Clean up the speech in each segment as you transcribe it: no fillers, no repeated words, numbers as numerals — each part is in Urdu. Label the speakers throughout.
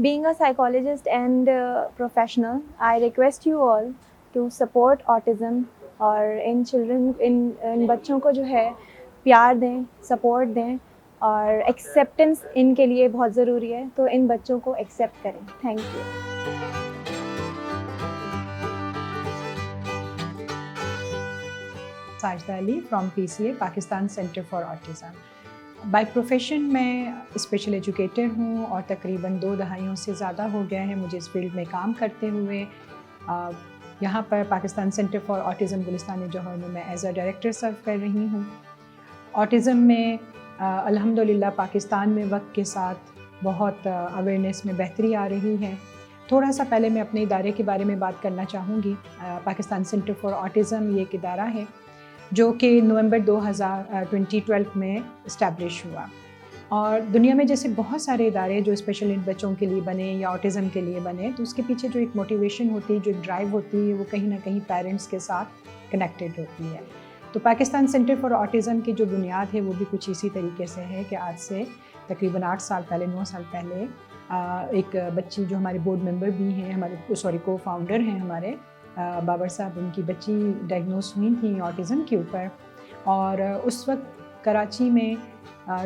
Speaker 1: Being a psychologist and professional, I request you all to support autism اور ان چلڈرن ان بچوں کو جو ہے پیار دیں, سپورٹ دیں, اور ایکسیپٹنس ان کے لیے بہت ضروری ہے, تو ان بچوں کو ایکسیپٹ کریں. Thank you.
Speaker 2: Sajida Ali from PCA Pakistan centre for autism. By profession میں اسپیشل ایجوکیٹر ہوں اور تقریباً 2 دہائیوں سے زیادہ ہو گیا ہے مجھے اس فیلڈ میں کام کرتے ہوئے. یہاں پر پاکستان سینٹر فار آٹزم گلستان جوہر میں ایز اے ڈائریکٹر سرو کر رہی ہوں. آٹزم میں الحمدللہ پاکستان میں وقت کے ساتھ بہت اویئرنیس میں بہتری آ رہی ہے. تھوڑا سا پہلے میں اپنے ادارے کے بارے میں بات کرنا چاہوں گی. پاکستان سینٹر فار آٹزم یہ ایک ادارہ ہے جو کہ نومبر 2012 میں اسٹیبلش ہوا, اور دنیا میں جیسے بہت سارے ادارے جو اسپیشل نیڈ بچوں کے لیے بنے یا آٹزم کے لیے بنے, تو اس کے پیچھے جو ایک موٹیویشن ہوتی ہے, جو ایک ڈرائیو ہوتی ہے, وہ کہیں نہ کہیں پیرنٹس کے ساتھ کنیکٹیڈ ہوتی ہے. تو پاکستان سینٹر فار آٹزم کی جو بنیاد ہے وہ بھی کچھ اسی طریقے سے ہے کہ آج سے تقریباً 9 سال پہلے ایک بچی جو ہمارے بورڈ ممبر بھی ہیں, ہمارے کو فاؤنڈر ہیں ہمارے بابر صاحب, ان کی بچی ڈائگنوز ہوئی تھیں آٹزم کے اوپر, اور اس وقت کراچی میں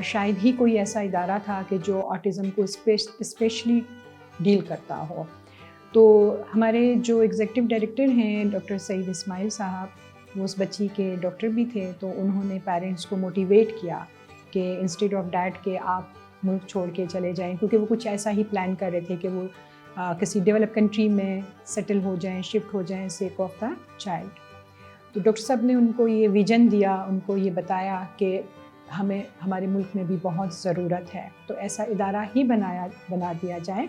Speaker 2: شاید ہی کوئی ایسا ادارہ تھا کہ جو آٹزم کو اسپیشلی ڈیل کرتا ہو. تو ہمارے جو ایگزیکٹو ڈائریکٹر ہیں ڈاکٹر سعید اسماعیل صاحب, وہ اس بچی کے ڈاکٹر بھی تھے, تو انہوں نے پیرنٹس کو موٹیویٹ کیا کہ انسٹیڈ آف دیٹ کہ آپ ملک چھوڑ کے چلے جائیں, کیونکہ وہ کچھ ایسا ہی پلان کر رہے تھے کہ وہ کسی ڈیولپ کنٹری میں سیٹل ہو جائیں, شفٹ ہو جائیں سیک آف دا چائلڈ. تو ڈاکٹر صاحب نے ان کو یہ ویژن دیا, ان کو یہ بتایا کہ ہمیں ہمارے ملک میں بھی بہت ضرورت ہے, تو ایسا ادارہ ہی بنا دیا جائے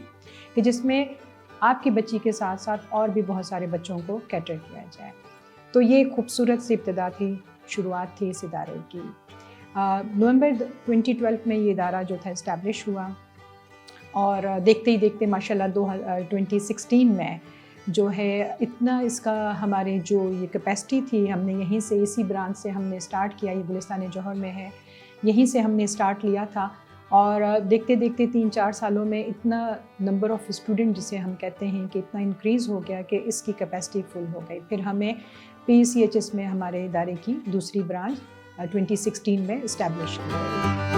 Speaker 2: کہ جس میں آپ کی بچی کے ساتھ ساتھ اور بھی بہت سارے بچوں کو کیٹر کیا جائے. تو یہ خوبصورت سی ابتدا تھی, شروعات تھی اس ادارے کی. نومبر 2012 میں یہ ادارہ جو تھا اسٹیبلش ہوا, اور دیکھتے ہی دیکھتے ماشاءاللہ 2016 میں جو ہے اتنا اس کا ہمارے جو یہ کیپیسٹی تھی, ہم نے یہیں سے اسی برانچ سے ہم نے اسٹارٹ کیا, یہ گلستان جوہر میں ہے, یہیں سے ہم نے اسٹارٹ لیا تھا, اور دیکھتے دیکھتے 3-4 سالوں میں اتنا نمبر آف اسٹوڈنٹ جسے ہم کہتے ہیں کہ اتنا انکریز ہو گیا کہ اس کی کیپیسٹی فل ہو گئی. پھر ہمیں PCHS میں ہمارے ادارے کی دوسری برانچ 2016 میں اسٹیبلش کی گئی.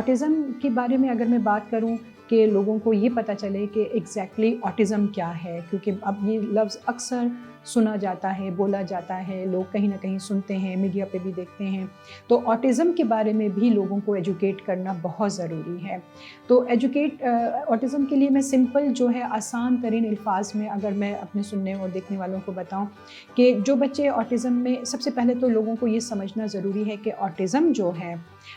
Speaker 2: آٹزم کے بارے میں اگر میں بات کروں کہ لوگوں کو یہ پتہ چلے کہ ایگزیکٹلی آٹزم کیا ہے, کیونکہ اب یہ لفظ اکثر سنا جاتا ہے, بولا جاتا ہے, لوگ کہیں نہ کہیں سنتے ہیں, میڈیا پہ بھی دیکھتے ہیں. تو آٹزم کے بارے میں بھی لوگوں کو ایجوکیٹ کرنا بہت ضروری ہے. تو آٹزم کے لیے میں سمپل جو ہے آسان ترین الفاظ میں اگر میں اپنے سننے اور دیکھنے والوں کو بتاؤں کہ جو بچے آٹزم میں, سب سے پہلے تو لوگوں کو یہ سمجھنا ضروری ہے کہ آٹزم جو ہے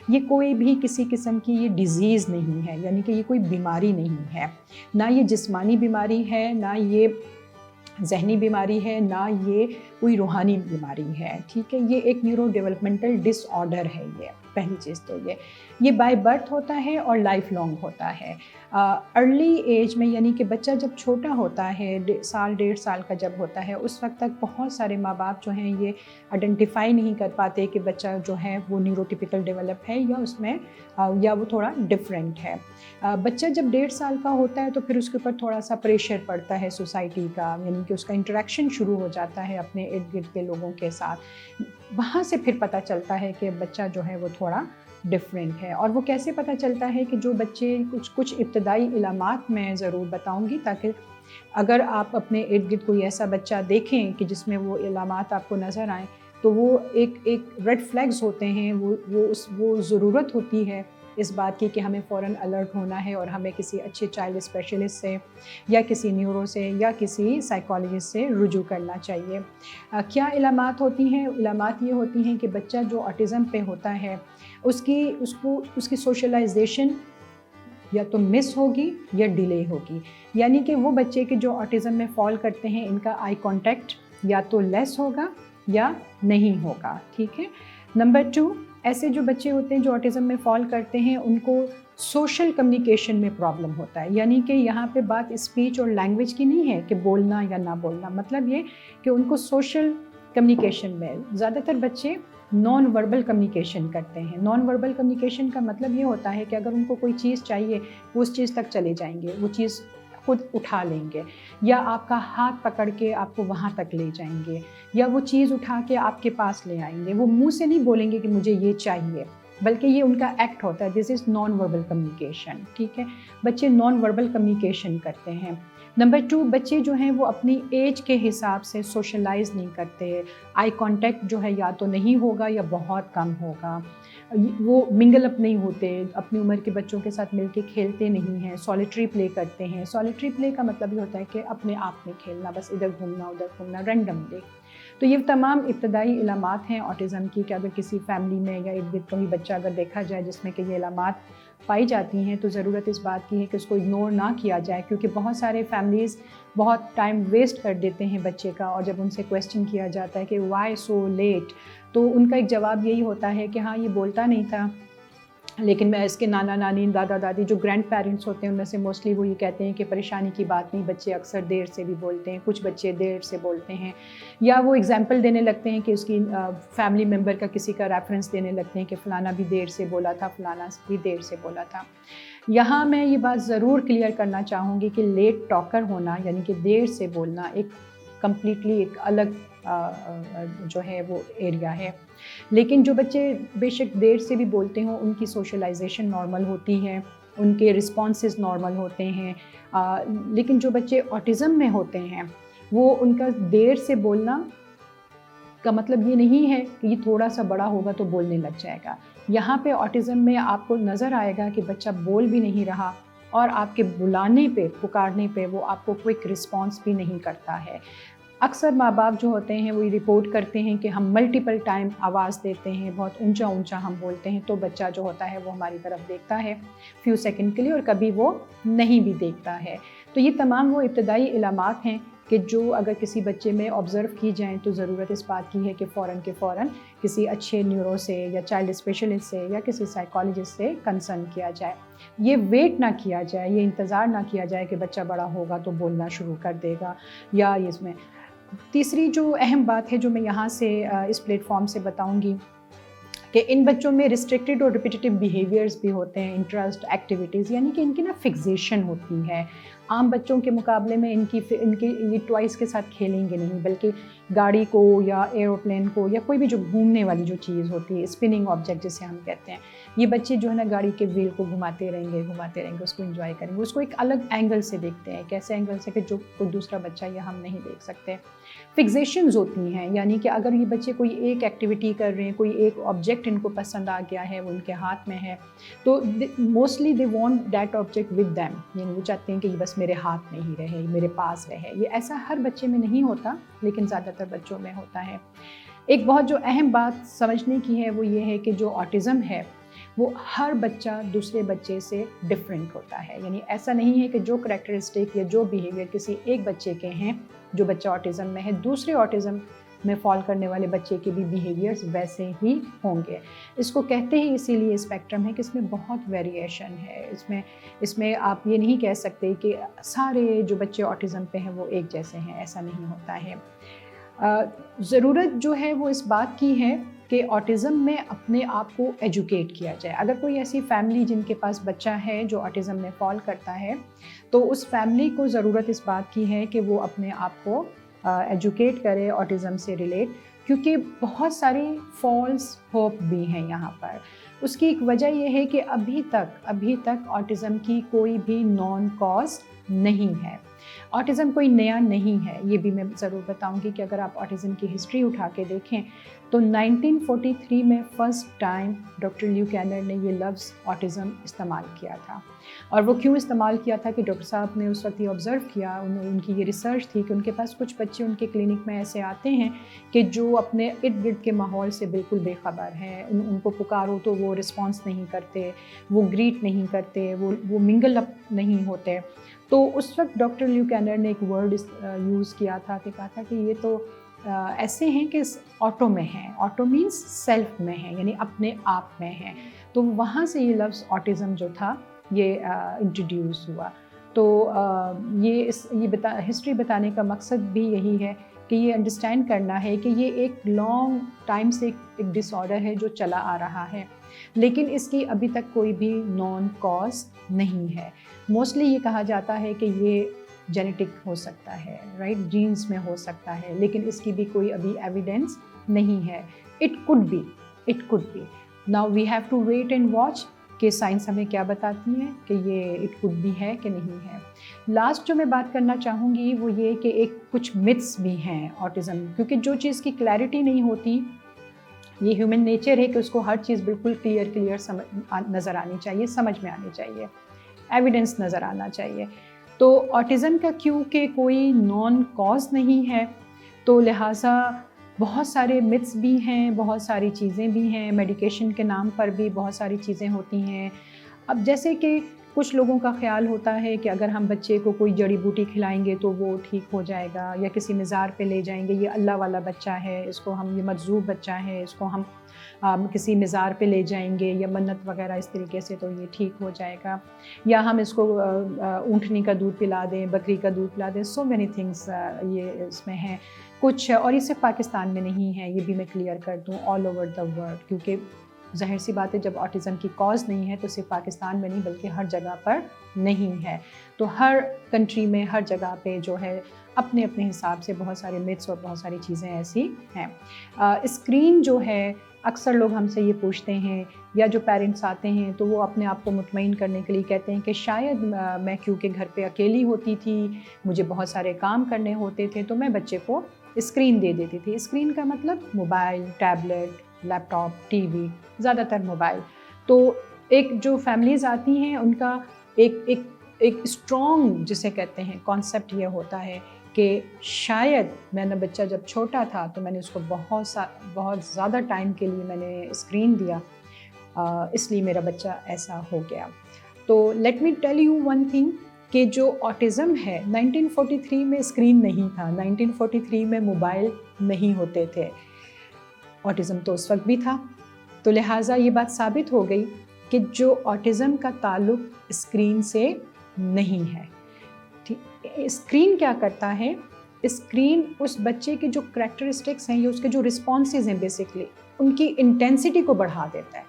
Speaker 2: یہ کوئی بھی کسی قسم کی یہ ڈیزیز نہیں ہے, یعنی کہ یہ کوئی بیماری نہیں ہے, نہ یہ جسمانی بیماری ہے, نہ یہ ذہنی بیماری ہے, نہ یہ کوئی روحانی بیماری ہے. ٹھیک ہے, یہ ایک نیورو ڈیولپمنٹل ڈس آرڈر ہے. یہ پہلی چیز تو یہ بائی برتھ ہوتا ہے اور لائف لانگ ہوتا ہے. ارلی ایج میں, یعنی کہ بچہ جب چھوٹا ہوتا ہے, 1.5 سال کا جب ہوتا ہے, اس وقت تک بہت سارے ماں باپ جو ہیں یہ آئیڈینٹیفائی نہیں کر پاتے کہ بچہ جو ہے وہ نیوروٹیپیکل ڈیولپ ہے یا اس میں یا وہ تھوڑا ڈفرینٹ ہے. بچہ جب 1.5 سال کا ہوتا ہے تو پھر اس کے اوپر تھوڑا سا پریشر پڑتا ہے سوسائٹی کا, یعنی کہ اس کا انٹریکشن شروع ہو جاتا ہے اپنے ارد گرد کے لوگوں کے ساتھ. وہاں سے پھر پتہ چلتا ہے کہ بچہ جو ہے وہ تھوڑا ڈفرینٹ ہے. اور وہ کیسے پتہ چلتا ہے کہ جو بچے کچھ ابتدائی علامات میں ضرور بتاؤں گی, تاکہ اگر آپ اپنے ارد گرد کوئی ایسا بچہ دیکھیں کہ جس میں وہ علامات آپ کو نظر آئیں, تو وہ ایک ریڈ فلیگز ہوتے ہیں, وہ ضرورت ہوتی ہے اس بات کی کہ ہمیں فوراً الرٹ ہونا ہے اور ہمیں کسی اچھے چائلڈ اسپیشلسٹ سے یا کسی نیورو سے یا کسی سائیکالوجسٹ سے رجوع کرنا چاہیے. کیا علامات ہوتی ہیں؟ علامات یہ ہوتی ہیں کہ بچہ جو آٹزم پہ ہوتا ہے اس کی سوشلائزیشن یا تو مس ہوگی یا ڈیلے ہوگی, یعنی کہ وہ بچے کے جو آٹزم میں فال کرتے ہیں ان کا آئی کانٹیکٹ یا تو لیس ہوگا یا نہیں ہوگا. ٹھیک ہے. نمبر 2, ایسے جو بچے ہوتے ہیں جو آٹزم میں فال کرتے ہیں ان کو سوشل کمیونیکیشن میں پرابلم ہوتا ہے, یعنی کہ یہاں پہ بات اسپیچ اور لینگویج کی نہیں ہے کہ بولنا یا نہ بولنا, مطلب یہ کہ ان کو سوشل کمیونیکیشن میں زیادہ تر بچے نان وربل کمیونیکیشن کرتے ہیں. نان وربل کمیونیکیشن کا مطلب یہ ہوتا ہے کہ اگر ان کو کوئی چیز چاہیے وہ اس چیز تک چلے جائیں گے, وہ چیز خود اٹھا لیں گے, یا آپ کا ہاتھ پکڑ کے آپ کو وہاں تک لے جائیں گے, یا وہ چیز اٹھا کے آپ کے پاس لے آئیں گے. وہ منہ سے نہیں بولیں گے کہ مجھے یہ چاہیے, بلکہ یہ ان کا ایکٹ ہوتا ہے. دس از نان وربل کمیونیکیشن. ٹھیک ہے, بچے نان وربل کمیونیکیشن کرتے ہیں. نمبر 2, بچے جو ہیں وہ اپنی ایج کے حساب سے سوشلائز نہیں کرتے. آئی کانٹیکٹ جو ہے یا تو نہیں ہوگا یا بہت کم ہوگا. وہ منگل اپ نہیں ہوتے, اپنی عمر کے بچوں کے ساتھ مل کے کھیلتے نہیں ہیں, سالیٹری پلے کرتے ہیں. سالیٹری پلے کا مطلب یہ ہوتا ہے کہ اپنے آپ میں کھیلنا, بس ادھر گھومنا ادھر گھومنا رینڈملی. تو یہ تمام ابتدائی علامات ہیں آٹزم کی, کہ اگر کسی فیملی میں یا ارد گرد کوئی بچہ اگر دیکھا جائے جس میں کہ یہ علامات پائی جاتی ہیں, تو ضرورت اس بات کی ہے کہ اس کو اگنور نہ کیا جائے, کیونکہ بہت سارے فیملیز بہت ٹائم ویسٹ کر دیتے ہیں بچے کا, اور جب ان سے کویسچن کیا جاتا ہے کہ وائی سو لیٹ, تو ان کا ایک جواب یہی ہوتا ہے کہ ہاں یہ بولتا نہیں تھا, لیکن میں اس کے نانا نانی دادا دادی جو گرینڈ پیرنٹس ہوتے ہیں ان میں سے موسٹلی وہ یہ کہتے ہیں کہ پریشانی کی بات نہیں, بچے اکثر دیر سے بھی بولتے ہیں, کچھ بچے دیر سے بولتے ہیں, یا وہ اگزامپل دینے لگتے ہیں کہ اس کی فیملی ممبر کا کسی کا ریفرنس دینے لگتے ہیں کہ فلانا بھی دیر سے بولا تھا, فلانا بھی دیر سے بولا تھا. یہاں میں یہ بات ضرور کلیئر کرنا چاہوں گی کہ لیٹ ٹاکر ہونا یعنی کہ دیر سے بولنا ایک کمپلیٹلی ایک الگ جو ہے وہ ایریا ہے. لیکن جو بچے بے شک دیر سے بھی بولتے ہوں ان کی سوشلائزیشن نارمل ہوتی ہے, ان کے رسپانسز نارمل ہوتے ہیں. لیکن جو بچے آٹزم میں ہوتے ہیں وہ ان کا دیر سے بولنا کا مطلب یہ نہیں ہے کہ یہ تھوڑا سا بڑا ہوگا تو بولنے لگ جائے گا. یہاں پہ آٹزم میں آپ کو نظر آئے گا کہ بچہ بول بھی نہیں رہا, اور آپ کے بلانے پہ پکارنے پہ وہ آپ کو کوئک رسپانس بھی نہیں کرتا ہے. اکثر ماں باپ جو ہوتے ہیں وہ رپورٹ کرتے ہیں کہ ہم ملٹیپل ٹائم آواز دیتے ہیں, بہت اونچا اونچا ہم بولتے ہیں, تو بچہ جو ہوتا ہے وہ ہماری طرف دیکھتا ہے فیو سیکنڈ کے لیے, اور کبھی وہ نہیں بھی دیکھتا ہے. تو یہ تمام وہ ابتدائی علامات ہیں کہ جو اگر کسی بچے میں آبزرو کی جائیں تو ضرورت اس بات کی ہے کہ فوراً کسی اچھے نیورو سے یا چائلڈ اسپیشلسٹ سے یا کسی سائیکالوجسٹ سے کنسرن کیا جائے. یہ ویٹ نہ کیا جائے, یہ انتظار نہ کیا جائے کہ بچہ بڑا ہوگا تو بولنا شروع کر دے گا. یا اس میں تیسری جو اہم بات ہے جو میں یہاں سے اس پلیٹ فارم سے بتاؤں گی کہ ان بچوں میں ریسٹرکٹیڈ اور ریپیٹیٹیو بیہیویئرز بھی ہوتے ہیں, انٹرسٹ ایکٹیویٹیز, یعنی کہ ان کی نا فکسیشن ہوتی ہے. عام بچوں کے مقابلے میں ان کی یہ ٹوائس کے ساتھ کھیلیں گے نہیں, بلکہ گاڑی کو یا ایروپلین کو یا کوئی بھی جو گھومنے والی جو چیز ہوتی ہے, اسپننگ آبجیکٹ جسے ہم کہتے ہیں, یہ بچے جو ہے نا گاڑی کے ویل کو گھماتے رہیں گے, اس کو انجوائے کریں گے, اس کو ایک الگ اینگل سے دیکھتے ہیں, کیسے اینگل سے کہ جو کوئی دوسرا بچہ یا ہم نہیں دیکھ سکتے. فکسیشنز ہوتی ہیں, یعنی کہ اگر یہ بچے کوئی ایک ایکٹیویٹی کر رہے ہیں, کوئی ایک آبجیکٹ ان کو پسند آ گیا ہے, وہ ان کے ہاتھ میں ہے, تو mostly they want that object with them, یعنی وہ چاہتے ہیں کہ یہ بس میرے ہاتھ میں ہی رہے, میرے پاس رہے. یہ ایسا ہر بچے میں نہیں ہوتا, لیکن زیادہ تر بچوں میں ہوتا ہے. ایک بہت جو اہم بات سمجھنے کی ہے وہ یہ ہے کہ جو آٹزم ہے وہ ہر بچہ دوسرے بچے سے ڈفرینٹ ہوتا ہے. یعنی ایسا نہیں ہے کہ جو کریکٹرسٹک یا جو بیہیویئر کسی ایک بچے کے ہیں جو بچہ آٹزم میں ہے, دوسرے آٹزم میں فال کرنے والے بچے کے بھی بیہیویئرز ویسے ہی ہوں گے. اس کو کہتے ہیں اسی لیے اسپیکٹرم ہے کہ اس میں بہت ویریشن ہے. اس میں آپ یہ نہیں کہہ سکتے کہ سارے جو بچے آٹزم پہ ہیں وہ ایک جیسے ہیں, ایسا نہیں ہوتا ہے. ضرورت جو ہے وہ اس بات کی ہے کہ آٹزم میں اپنے آپ کو ایجوکیٹ کیا جائے. اگر کوئی ایسی فیملی جن کے پاس بچہ ہے جو آٹزم میں فال کرتا ہے تو اس فیملی کو ضرورت اس بات کی ہے کہ وہ اپنے آپ کو ایجوکیٹ کرے آٹزم سے ریلیٹ, کیونکہ بہت ساری فالس ہوپ بھی ہیں یہاں پر. اس کی ایک وجہ یہ ہے کہ ابھی تک آٹزم کی کوئی بھی نان کاز نہیں ہے. آٹزم کوئی نیا نہیں ہے, یہ بھی میں ضرور بتاؤں گی کہ اگر آپ آٹزم کی ہسٹری اٹھا کے دیکھیں تو 1943 میں فرسٹ ٹائم ڈاکٹر لیو کینر نے یہ لفظ آٹزم استعمال کیا تھا. اور وہ کیوں استعمال کیا تھا کہ ڈاکٹر صاحب نے اس وقت یہ آبزرو کیا, ان کی یہ ریسرچ تھی کہ ان کے پاس کچھ بچے ان کے کلینک میں ایسے آتے ہیں کہ جو اپنے ارد گرد کے ماحول سے بالکل بے خبر ہیں. ان کو پکارو تو وہ رسپانس نہیں کرتے, وہ گریٹ نہیں کرتے, وہ منگل اپ نہیں ہوتے. تو اس وقت ڈاکٹر لیو کینر نے ایک ورڈ یوز کیا تھا کہ کہا تھا کہ یہ تو ایسے ہیں کہ آٹو میں ہیں. آٹو مینس سیلف میں ہیں, یعنی اپنے آپ میں ہیں. تو وہاں سے یہ لفظ آٹزم جو تھا یہ انٹروڈیوس ہوا. تو یہ ہسٹری بتانے کا مقصد بھی یہی ہے کہ یہ انڈرسٹینڈ کرنا ہے کہ یہ ایک لانگ ٹائم سے ایک ڈس آرڈر ہے جو چلا آ رہا ہے، لیکن اس کی ابھی تک کوئی بھی نون کاز نہیں ہے۔ موسٹلی یہ کہا جاتا ہے کہ یہ جینیٹک ہو سکتا ہے، رائٹ، جینز میں ہو سکتا ہے، لیکن اس کی بھی کوئی ابھی ایویڈنس نہیں ہے۔ It could be now we have to wait and watch کہ سائنس ہمیں کیا بتاتی ہے کہ یہ اٹ کوڈ بی ہے کہ نہیں ہے۔ لاسٹ جو میں بات کرنا چاہوں گی وہ یہ کہ ایک کچھ متس بھی ہیں آٹزم، کیونکہ جو چیز کی کلیئرٹی نہیں ہوتی، یہ ہیومن نیچر ہے کہ اس کو ہر چیز بالکل کلیئر نظر آنی چاہیے، سمجھ میں آنی چاہیے، ایویڈنس نظر آنا چاہیے۔ تو آٹزم کا کیونکہ کوئی نان کاز نہیں ہے تو لہٰذا بہت سارے متس بھی ہیں، بہت ساری چیزیں بھی ہیں، میڈیکیشن کے نام پر بھی بہت ساری چیزیں ہوتی ہیں۔ اب جیسے کہ کچھ لوگوں کا خیال ہوتا ہے کہ اگر ہم بچے کو کوئی جڑی بوٹی کھلائیں گے تو وہ ٹھیک ہو جائے گا، یا کسی مزار پہ لے جائیں گے، یہ اللہ والا بچہ ہے، اس کو ہم، یہ مجذوب بچہ ہے، اس کو ہم کسی مزار پہ لے جائیں گے یا منت وغیرہ اس طریقے سے تو یہ ٹھیک ہو جائے گا، یا ہم اس کو اونٹنی کا دودھ پلا دیں، بکری کا دودھ پلا دیں، سو مینی تھنگس یہ اس میں ہیں کچھ، اور یہ صرف پاکستان میں نہیں ہے، یہ بھی میں کلیئر کر دوں، آل اوور دا ورلڈ، کیونکہ ظاہر سی بات ہے جب آٹزم کی کاز نہیں ہے تو صرف پاکستان میں نہیں بلکہ ہر جگہ پر نہیں ہے، تو ہر کنٹری میں ہر جگہ پہ جو ہے اپنے اپنے حساب سے بہت سارے متس اور بہت ساری چیزیں ایسی ہیں۔ اسکرین جو ہے اکثر لوگ ہم سے یہ پوچھتے ہیں، یا جو پیرنٹس آتے ہیں تو وہ اپنے آپ کو مطمئن کرنے کے لیے کہتے ہیں کہ شاید میں کیونکہ گھر پہ اکیلی ہوتی تھی، مجھے بہت سارے کام کرنے ہوتے تھے تو میں بچے کو اسکرین دے دیتی تھی۔ اسکرین کا مطلب موبائل، ٹیبلٹ، لیپ ٹاپ، ٹی وی، زیادہ تر موبائل۔ تو ایک جو فیملیز آتی ہیں ان کا ایک اسٹرانگ جسے کہتے ہیں کانسیپٹ یہ ہوتا ہے کہ شاید میں نے بچہ جب چھوٹا تھا تو میں نے اس کو بہت زیادہ ٹائم کے لیے میں نے اسکرین دیا، اس لیے میرا بچہ ایسا ہو گیا۔ تو let me tell you one thing کہ جو آٹزم ہے 1943 میں اسکرین نہیں تھا، 1943 میں موبائل نہیں ہوتے تھے، آٹزم تو اس وقت بھی تھا، تو لہٰذا یہ بات ثابت ہو گئی کہ جو آٹزم کا تعلق اسکرین سے نہیں ہے۔ اسکرین کیا کرتا ہے؟ اسکرین اس بچے کے جو کریکٹرسٹکس ہیں یا اس کے جو رسپانسز ہیں بیسکلی ان کی انٹینسٹی کو بڑھا دیتا ہے۔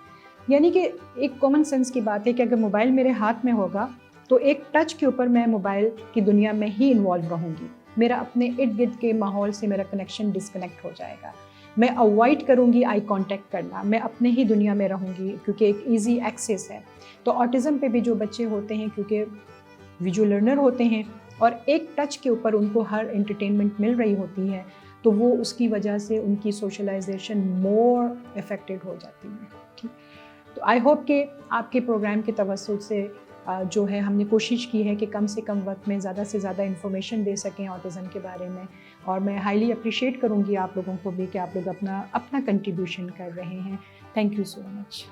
Speaker 2: یعنی کہ ایک کامن سینس کی بات ہے کہ اگر موبائل میرے ہاتھ میں ہوگا تو ایک ٹچ کے اوپر میں موبائل کی دنیا میں ہی انوالو رہوں گی، میرا اپنے ارد گرد کے ماحول سے میرا کنیکشن ڈسکنیکٹ ہو جائے گا، میں اوائڈ کروں گی آئی کانٹیکٹ کرنا، میں اپنے ہی دنیا میں رہوں گی کیونکہ ایک ایزی ایکسیس ہے۔ تو آٹزم پہ بھی جو بچے ہوتے ہیں کیونکہ ویژول لرنر ہوتے ہیں اور ایک ٹچ کے اوپر ان کو ہر انٹرٹینمنٹ مل رہی ہوتی ہے تو وہ اس کی وجہ سے ان کی سوشلائزیشن مور افیکٹڈ ہو جاتی ہے۔ ٹھیک، تو آئی ہوپ کہ آپ کے پروگرام کے توسط سے جو ہے ہم نے کوشش کی ہے کہ کم سے کم وقت میں زیادہ سے زیادہ انفارمیشن دے سکیں آٹزم کے بارے میں، اور میں ہائیلی اپریشیٹ کروں گی آپ لوگوں کو بھی کہ آپ لوگ اپنا کنٹریبیوشن کر رہے ہیں۔ Thank you so much.